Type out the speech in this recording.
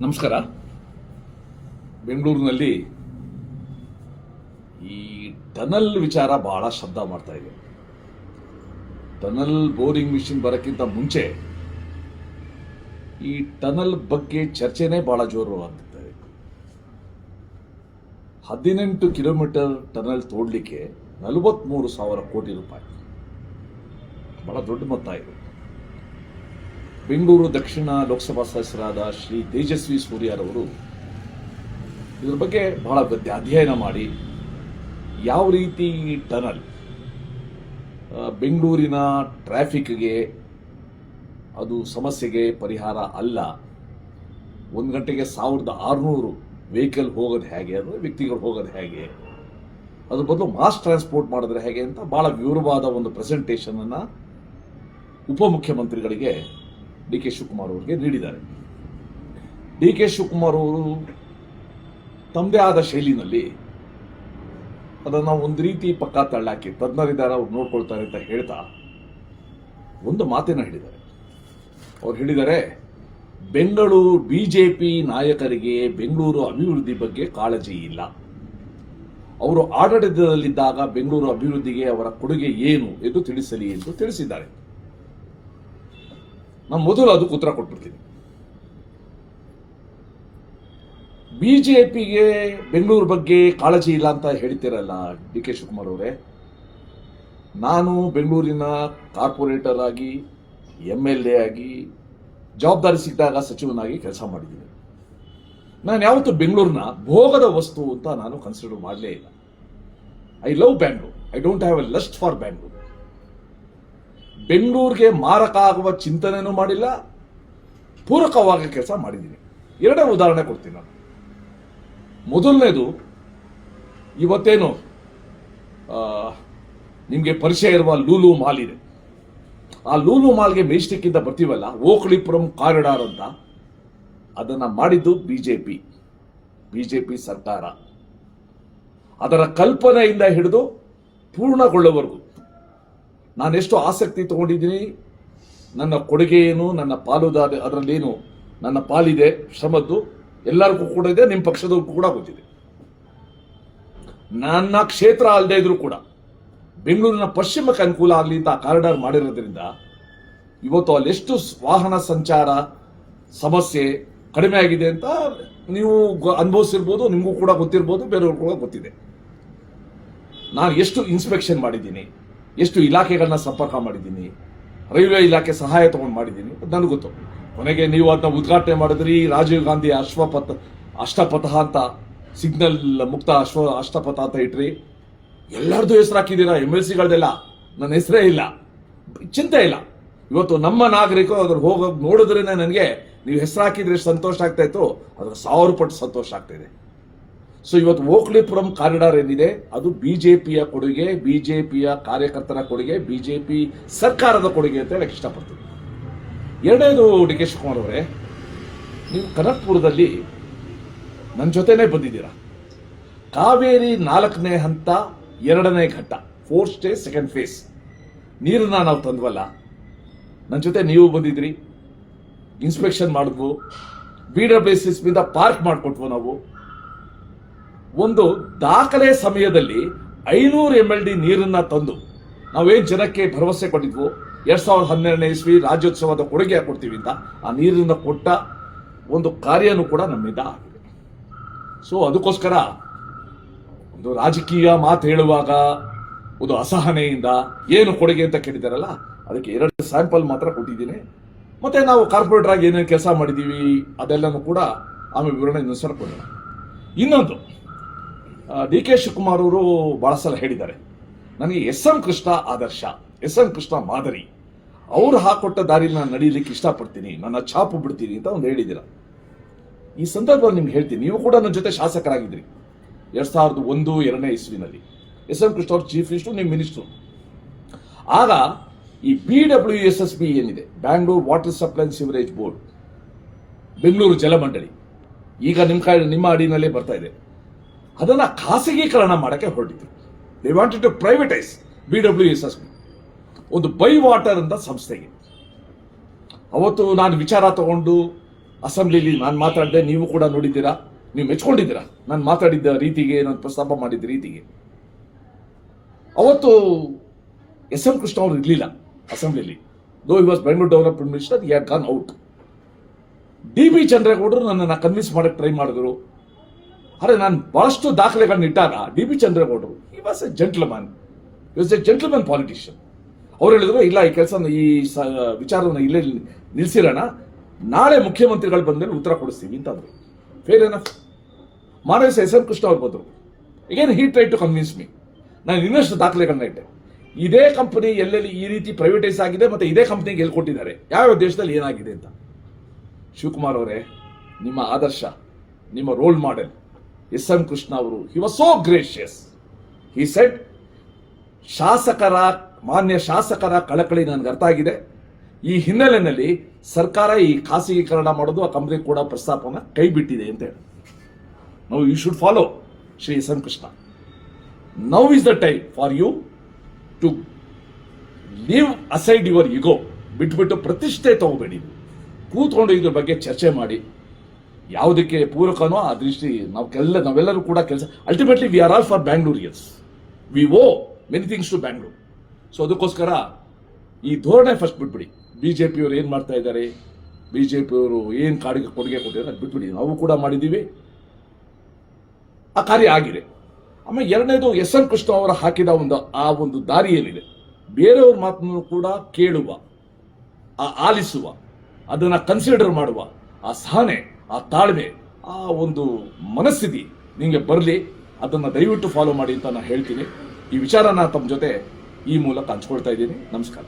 ನಮಸ್ಕಾರ. ಬೆಂಗಳೂರಿನಲ್ಲಿ ಈ ಟನಲ್ ವಿಚಾರ ಬಹಳ ಶಬ್ದ ಮಾಡ್ತಾ ಇದೆ. ಟನಲ್ ಬೋರಿಂಗ್ ಮಿಷಿನ್ ಬರೋಕ್ಕಿಂತ ಮುಂಚೆ ಈ ಟನಲ್ ಬಗ್ಗೆ ಚರ್ಚೆನೇ ಬಹಳ ಜೋರು ಆಗ್ತಿದೆ. 18 ಕಿಲೋಮೀಟರ್ ಟನಲ್ ತೋಡ್ಲಿಕ್ಕೆ 43,000 ಕೋಟಿ ರೂಪಾಯಿ, ಬಹಳ ದೊಡ್ಡ ಮೊತ್ತ ಇದು. ಬೆಂಗಳೂರು ದಕ್ಷಿಣ ಲೋಕಸಭಾ ಸದಸ್ಯರಾದ ಶ್ರೀ ತೇಜಸ್ವಿ ಸೂರ್ಯರವರು ಇದ್ರ ಬಗ್ಗೆ ಬಹಳ ಅಧ್ಯಯನ ಮಾಡಿ ಯಾವ ರೀತಿ ಟನಲ್ ಬೆಂಗಳೂರಿನ ಟ್ರಾಫಿಕ್ಗೆ ಅದು ಸಮಸ್ಯೆಗೆ ಪರಿಹಾರ ಅಲ್ಲ, 1 ಗಂಟೆಗೆ 1600 ವೆಹಿಕಲ್ ಹೋಗೋದು ಹೇಗೆ, ಅಂದರೆ ವ್ಯಕ್ತಿಗಳು ಹೋಗೋದು ಹೇಗೆ, ಅದ್ರ ಬದಲು ಮಾಸ್ ಟ್ರಾನ್ಸ್ಪೋರ್ಟ್ ಮಾಡಿದ್ರೆ ಹೇಗೆ ಅಂತ ಬಹಳ ವಿವರವಾದ ಒಂದು ಪ್ರೆಸೆಂಟೇಷನ್ ಅನ್ನು ಉಪಮುಖ್ಯಮಂತ್ರಿಗಳಿಗೆ ಡಿ ಕೆ ಶಿವಕುಮಾರ್ ಅವರಿಗೆ ನೀಡಿದ್ದಾರೆ. ಡಿ ಕೆ ಶಿವಕುಮಾರ್ ಅವರು ತಮ್ಮದೇ ಆದ ಶೈಲಿನಲ್ಲಿ ಅದನ್ನು ಒಂದು ರೀತಿ ಪಕ್ಕ ತಳ್ಳಾಕಿ ತಜ್ಞರಿದ್ದಾರೆ, ಅವ್ರು ನೋಡ್ಕೊಳ್ತಾರೆ ಅಂತ ಹೇಳ್ತಾ ಒಂದು ಮಾತನ್ನ ಹೇಳಿದ್ದಾರೆ. ಅವ್ರು ಹೇಳಿದ್ದಾರೆ, ಬೆಂಗಳೂರು ಬಿಜೆಪಿ ನಾಯಕರಿಗೆ ಬೆಂಗಳೂರು ಅಭಿವೃದ್ಧಿ ಬಗ್ಗೆ ಕಾಳಜಿ ಇಲ್ಲ, ಅವರು ಆಡಳಿತದಲ್ಲಿದ್ದಾಗ ಬೆಂಗಳೂರು ಅಭಿವೃದ್ಧಿಗೆ ಅವರ ಕೊಡುಗೆ ಏನು ಎಂದು ತಿಳಿಸಲಿ ಎಂದು ತಿಳಿಸಿದ್ದಾರೆ. ನಾನು ಮೊದಲು ಅದಕ್ಕೆ ಉತ್ತರ ಕೊಟ್ಬಿಡ್ತೀನಿ. ಬಿಜೆಪಿಗೆ ಬೆಂಗಳೂರು ಬಗ್ಗೆ ಕಾಳಜಿ ಇಲ್ಲ ಅಂತ ಹೇಳ್ತೀರಲ್ಲ ಡಿ ಕೆ ಶಿವಕುಮಾರ್ ಅವರೇ, ನಾನು ಬೆಂಗಳೂರಿನ ಕಾರ್ಪೊರೇಟರ್ ಆಗಿ MLA ಆಗಿ ಜವಾಬ್ದಾರಿ ಸಿಕ್ಕಿದಾಗ ಸಚಿವನಾಗಿ ಕೆಲಸ ಮಾಡಿದ್ದೀನಿ. ನಾನು ಯಾವತ್ತೂ ಬೆಂಗಳೂರಿನ ಭೋಗದ ವಸ್ತು ಅಂತ ನಾನು ಕನ್ಸಿಡರ್ ಮಾಡಲೇ ಇಲ್ಲ. I love Bangalore, I don't have A lust for Bangalore. ಬೆಂಗಳೂರಿಗೆ ಮಾರಕ ಆಗುವ ಚಿಂತನೆನೂ ಮಾಡಿಲ್ಲ, ಪೂರಕವಾಗಿ ಕೆಲಸ ಮಾಡಿದ್ದೀನಿ. 2 ಉದಾಹರಣೆ ಕೊಡ್ತೀನಿ ನಾನು. ಮೊದಲನೇದು, ಇವತ್ತೇನು ನಿಮಗೆ ಪರಿಚಯ ಇರುವ ಲೂಲು ಮಾಲ್ ಇದೆ, ಆ ಲೂಲು ಮಾಲ್ಗೆ ಮೆಜೆಸ್ಟಿಕ್ಕಿಂದ ಬರ್ತೀವಲ್ಲ, ಓಕಳಿಪುರಂ ಕಾರಿಡಾರ್ ಅಂತ, ಅದನ್ನು ಮಾಡಿದ್ದು ಬಿಜೆಪಿ ಸರ್ಕಾರ. ಅದರ ಕಲ್ಪನೆಯಿಂದ ಹಿಡಿದು ಪೂರ್ಣಗೊಳ್ಳುವವರೆಗೂ ನಾನೆಷ್ಟು ಆಸಕ್ತಿ ತಗೊಂಡಿದ್ದೀನಿ, ನನ್ನ ಕೊಡುಗೆ ಏನು, ನನ್ನ ಪಾಲುದಾರ ಅದರಲ್ಲೇನು ನನ್ನ ಪಾಲಿದೆ, ಶ್ರಮದ್ದು ಎಲ್ಲರಿಗೂ ಕೂಡ ಇದೆ, ನಿಮ್ಮ ಪಕ್ಷದವ್ರಿಗೂ ಕೂಡ ಗೊತ್ತಿದೆ. ನನ್ನ ಕ್ಷೇತ್ರ ಅಲ್ಲದೆ ಇದ್ರೂ ಕೂಡ ಬೆಂಗಳೂರಿನ ಪಶ್ಚಿಮಕ್ಕೆ ಅನುಕೂಲ ಆಗಲಿ ಅಂತ ಕಾರಿಡಾರ್ ಮಾಡಿರೋದ್ರಿಂದ ಇವತ್ತು ಅಲ್ಲೆಷ್ಟು ವಾಹನ ಸಂಚಾರ ಸಮಸ್ಯೆ ಕಡಿಮೆ ಆಗಿದೆ ಅಂತ ನೀವು ಅನುಭವಿಸಿರ್ಬೋದು, ನಿಮಗೂ ಕೂಡ ಗೊತ್ತಿರ್ಬೋದು, ಬೇರೆಯವ್ರಿಗೂ ಕೂಡ ಗೊತ್ತಿದೆ. ನಾನು ಎಷ್ಟು ಇನ್ಸ್ಪೆಕ್ಷನ್ ಮಾಡಿದ್ದೀನಿ, ಎಷ್ಟು ಇಲಾಖೆಗಳನ್ನ ಸಂಪರ್ಕ ಮಾಡಿದ್ದೀನಿ, ರೈಲ್ವೆ ಇಲಾಖೆ ಸಹಾಯ ತಗೊಂಡು ಮಾಡಿದ್ದೀನಿ, ನನಗೆ ಗೊತ್ತು. ಕೊನೆಗೆ ನೀವು ಅದನ್ನ ಉದ್ಘಾಟನೆ ಮಾಡಿದ್ರಿ, ರಾಜೀವ್ ಗಾಂಧಿ ಅಷ್ಟಪಥ ಅಂತ, ಸಿಗ್ನಲ್ ಮುಕ್ತ ಅಷ್ಟಪಥ ಅಂತ ಇಟ್ರಿ, ಎಲ್ಲರದ್ದು ಹೆಸರು ಹಾಕಿದ್ದೀರಾ, MLCಗಳದೆಲ್ಲ ನನ್ನ ಹೆಸರೇ ಇಲ್ಲ, ಚಿಂತೆ ಇಲ್ಲ. ಇವತ್ತು ನಮ್ಮ ನಾಗರಿಕರು ಅದ್ರ ಹೋಗೋದು ನೋಡಿದ್ರೆ ನನಗೆ ನೀವು ಹೆಸರು ಹಾಕಿದ್ರೆ ಸಂತೋಷ ಆಗ್ತಾ ಇತ್ತು, ಅದ್ರ 1000 ಪಟ್ಟು ಸಂತೋಷ ಆಗ್ತಾ ಇದೆ. ಸೊ ಇವತ್ತು ಓಕ್ಲಿಪುರಂ ಕಾರಿಡಾರ್ ಏನಿದೆ ಅದು ಬಿಜೆಪಿಯ ಕೊಡುಗೆ, ಬಿಜೆಪಿಯ ಕಾರ್ಯಕರ್ತರ ಕೊಡುಗೆ, ಬಿಜೆಪಿ ಸರ್ಕಾರದ ಕೊಡುಗೆ ಅಂತ ಹೇಳಕ್ಕೆ ಇಷ್ಟಪಡ್ತೀನಿ. 2ನೇದು, ಡಿ ಕೆ ಶಿವಕುಮಾರ್ ಅವರೇ, ನೀವು ಕನಕಪುರದಲ್ಲಿ ನನ್ನ ಜೊತೆನೇ ಬಂದಿದ್ದೀರಾ. ಕಾವೇರಿ 4ನೇ ಹಂತ 2ನೇ ಘಟ್ಟ 4th stage 2nd phase ನೀರನ್ನ ನಾವು ತಂದ್ವಲ್ಲ, ನನ್ನ ಜೊತೆ ನೀವು ಬಂದಿದ್ರಿ, ಇನ್ಸ್ಪೆಕ್ಷನ್ ಮಾಡಿದ್ವು, BWSS ಇಂದ ಪಾರ್ಕ್ ಮಾಡಿಕೊಟ್ವು. ನಾವು ಒಂದು ದಾಖಲೆ ಸಮಯದಲ್ಲಿ 500 MLD ನೀರನ್ನ ತಂದು ನಾವೇನು ಜನಕ್ಕೆ ಭರವಸೆ ಕೊಟ್ಟಿದ್ವು, 2012ನೇ ಇಸ್ವಿ ರಾಜ್ಯೋತ್ಸವದ ಕೊಡುಗೆ ಕೊಡ್ತೀವಿ ಅಂತ, ಆ ನೀರನ್ನ ಕೊಟ್ಟ ಒಂದು ಕಾರ್ಯನೂ ಕೂಡ ನಮ್ಮಿಂದ ಆಗಿದೆ. ಸೊ ಅದಕ್ಕೋಸ್ಕರ ಒಂದು ರಾಜಕೀಯ ಮಾತು ಹೇಳುವಾಗ ಒಂದು ಅಸಹನೆಯಿಂದ ಏನು ಕೊಡುಗೆ ಅಂತ ಕೇಳಿದಾರಲ್ಲ, ಅದಕ್ಕೆ 2 ಸ್ಯಾಂಪಲ್ ಮಾತ್ರ ಕೊಟ್ಟಿದ್ದೀನಿ. ಮತ್ತೆ ನಾವು ಕಾರ್ಪೊರೇಟರ್ ಆಗಿ ಏನೇನು ಕೆಲಸ ಮಾಡಿದ್ದೀವಿ ಅದೆಲ್ಲನೂ ಕೂಡ ಆಮೇಲೆ ವಿವರಣೆ ಕೊಡೋಣ. ಇನ್ನೊಂದು, ಡಿ ಕೆ ಶಿವಕುಮಾರ್ ಅವರು ಬಹಳ ಸಲ ಹೇಳಿದ್ದಾರೆ, ನನಗೆ SM ಕೃಷ್ಣ ಆದರ್ಶ, SM ಕೃಷ್ಣ ಮಾದರಿ, ಅವರು ಹಾಕೊಟ್ಟ ದಾರಿಲಿ ನಾನು ನಡೀಲಿಕ್ಕೆ ಇಷ್ಟಪಡ್ತೀನಿ, ನನ್ನ ಛಾಪು ಬಿಡ್ತೀನಿ ಅಂತ ಒಂದು ಹೇಳಿದ್ದೀರ. ಈ ಸಂದರ್ಭದಲ್ಲಿ ನಿಮ್ಗೆ ಹೇಳ್ತೀನಿ, ನೀವು ಕೂಡ ನನ್ನ ಜೊತೆ ಶಾಸಕರಾಗಿದ್ರಿ 2001-2ನೇ ಇಸ್ವಿನಲ್ಲಿ. SM ಕೃಷ್ಣ ಅವರು ಚೀಫ್ ಮಿನಿಸ್ಟರ್, ನಿಮ್ಮ ಮಿನಿಸ್ಟ್ರು. ಆಗ ಈ BWSSB ಏನಿದೆ, Bangalore water supply and sewerage board, Bengaluru ಜಲಮಂಡಳಿ, ಈಗ ನಿಮ್ಮ ಅಡಿನಲ್ಲೇ ಬರ್ತಾ ಇದೆ, ಅದನ್ನ ಖಾಸಗೀಕರಣ ಮಾಡಕ್ಕೆ ಹೊರಟಿದ್ರು. They wanted to privatise BWSSB, ಒಂದು ಬೈ ವಾಟರ್ ಅಂತ ಸಂಸ್ಥೆಗೆ. ಅವತ್ತು ನಾನು ವಿಚಾರ ತಗೊಂಡು ಅಸೆಂಬ್ಲಿಲಿ ನಾನು ಮಾತಾಡಿದೆ, ನೀವು ಕೂಡ ನೋಡಿದ್ದೀರಾ, ನೀವು ಮೆಚ್ಕೊಂಡಿದ್ದೀರಾ ನಾನು ಮಾತಾಡಿದ್ದ ರೀತಿಗೆ, ನಾನು ಪ್ರಸ್ತಾಪ ಮಾಡಿದ್ದ ರೀತಿಗೆ. ಅವತ್ತು ಎಸ್ ಎಂ ಕೃಷ್ಣ ಅವರು ಇರಲಿಲ್ಲ ಅಸೆಂಬ್ಲಿಲಿ. Though he was Bengaluru development minister, he had gone out. D B ಚಂದ್ರೇಗೌಡರು ನನ್ನನ್ನು ಕನ್ವಿನ್ಸ್ ಮಾಡಕ್ಕೆ ಟ್ರೈ ಮಾಡಿದ್ರು. ಅರೆ ನಾನು ಬಹಳಷ್ಟು ದಾಖಲೆಗಳನ್ನ ಇಟ್ಟಾಗ ಡಿ ಬಿ ಚಂದ್ರೇಗೌಡರು he was a gentleman, he was a gentleman politician. ಅವ್ರು ಹೇಳಿದ್ರು, ಇಲ್ಲ ಈ ಕೆಲಸ ಈ ವಿಚಾರವನ್ನು ಇಲ್ಲೇ ನಿಲ್ಲಿಸಿರೋಣ, ನಾಳೆ ಮುಖ್ಯಮಂತ್ರಿಗಳು ಬಂದ್ಮೇಲೆ ಉತ್ತರ ಕೊಡಿಸ್ತೀವಿ ಅಂತ ಅಂದ್ರು. Fair enough. ಮಾನಸ ಎಸ್ ಎಂ ಕೃಷ್ಣ ಅವ್ರು ಬಂದರು. Again he try to convince me. ನಾನು ಇನ್ನಷ್ಟು ದಾಖಲೆಗಳನ್ನ ಇಟ್ಟೆ. ಇದೇ ಕಂಪನಿ ಎಲ್ಲೆಲ್ಲಿ ಈ ರೀತಿ ಪ್ರೈವೇಟೈಸ್ ಆಗಿದೆ ಮತ್ತೆ ಇದೇ ಕಂಪನಿಗೆ ಎಲ್ಲಿ ಕೊಟ್ಟಿದ್ದಾರೆ, ಯಾವ ದೇಶದಲ್ಲಿ ಏನಾಗಿದೆ ಅಂತ. ಶಿವಕುಮಾರ್ ಅವರೇ, ನಿಮ್ಮ ಆದರ್ಶ, ನಿಮ್ಮ role model S M Krishna ಅವರು, he was so gracious. He said, ಮಾನ್ಯ ಶಾಸಕರ ಕಳಕಳಿ ನನಗೆ ಅರ್ಥ ಆಗಿದೆ. ಈ ಹಿನ್ನೆಲೆಯಲ್ಲಿ ಸರ್ಕಾರ ಈ ಖಾಸಗೀಕರಣ ಮಾಡೋದು, ಆ ಕಂಪನಿ ಕೂಡ ಪ್ರಸ್ತಾಪನ ಕೈ ಬಿಟ್ಟಿದೆ ಅಂತ ಹೇಳಿ. Now you should follow Shri S M Krishna. Now is the time for you to leave aside your ego. ಬಿಟ್ಬಿಟ್ಟು ಪ್ರತಿಷ್ಠೆ ತಗೋಬೇಡಿ, ಕೂತ್ಕೊಂಡು ಇದ್ರ ಬಗ್ಗೆ ಚರ್ಚೆ ಮಾಡಿ. ಯಾವುದಕ್ಕೆ ಪೂರಕನೋ ಆ ದೃಷ್ಟಿ ನಾವೆಲ್ಲರೂ ಕೂಡ ಕೆಲಸ. Ultimately we are all for Bangaloreans, we owe many things to Bangalore. So ಅದಕ್ಕೋಸ್ಕರ ಈ ಧೋರಣೆ ಫಸ್ಟ್ ಬಿಟ್ಬಿಡಿ. ಬಿಜೆಪಿಯವರು ಏನು ಮಾಡ್ತಾ ಇದ್ದಾರೆ, ಬಿಜೆಪಿಯವರು ಏನು ಕೊಡುಗೆ ಕೊಟ್ಟಿದ್ದಾರೆ ಅದು ಬಿಟ್ಬಿಡಿ. ನಾವು ಕೂಡ ಮಾಡಿದ್ದೀವಿ, ಆ ಕಾರ್ಯ ಆಗಿದೆ. ಆಮೇಲೆ ಎರಡನೇದು, ಎಸ್ ಎಂ ಕೃಷ್ಣ ಅವರು ಹಾಕಿದ ಆ ಒಂದು ದಾರಿ ಏನಿದೆ, ಬೇರೆಯವ್ರ ಮಾತನ್ನು ಕೂಡ ಕೇಳುವ, ಆಲಿಸುವ, ಅದನ್ನು ಕನ್ಸಿಡರ್ ಮಾಡುವ ಆ ಸಹನೆ, ಆ ತಾಳ್ಮೆ, ಆ ಒಂದು ಮನಸ್ಥಿತಿ ನಿಮಗೆ ಬರಲಿ. ಅದನ್ನು ದಯವಿಟ್ಟು ಫಾಲೋ ಮಾಡಿ ಅಂತ ನಾನು ಹೇಳ್ತೀನಿ. ಈ ವಿಚಾರನ ತಮ್ಮ ಜೊತೆ ಈ ಮೂಲಕ ಹಂಚ್ಕೊಳ್ತಾ ಇದ್ದೀನಿ. ನಮಸ್ಕಾರ.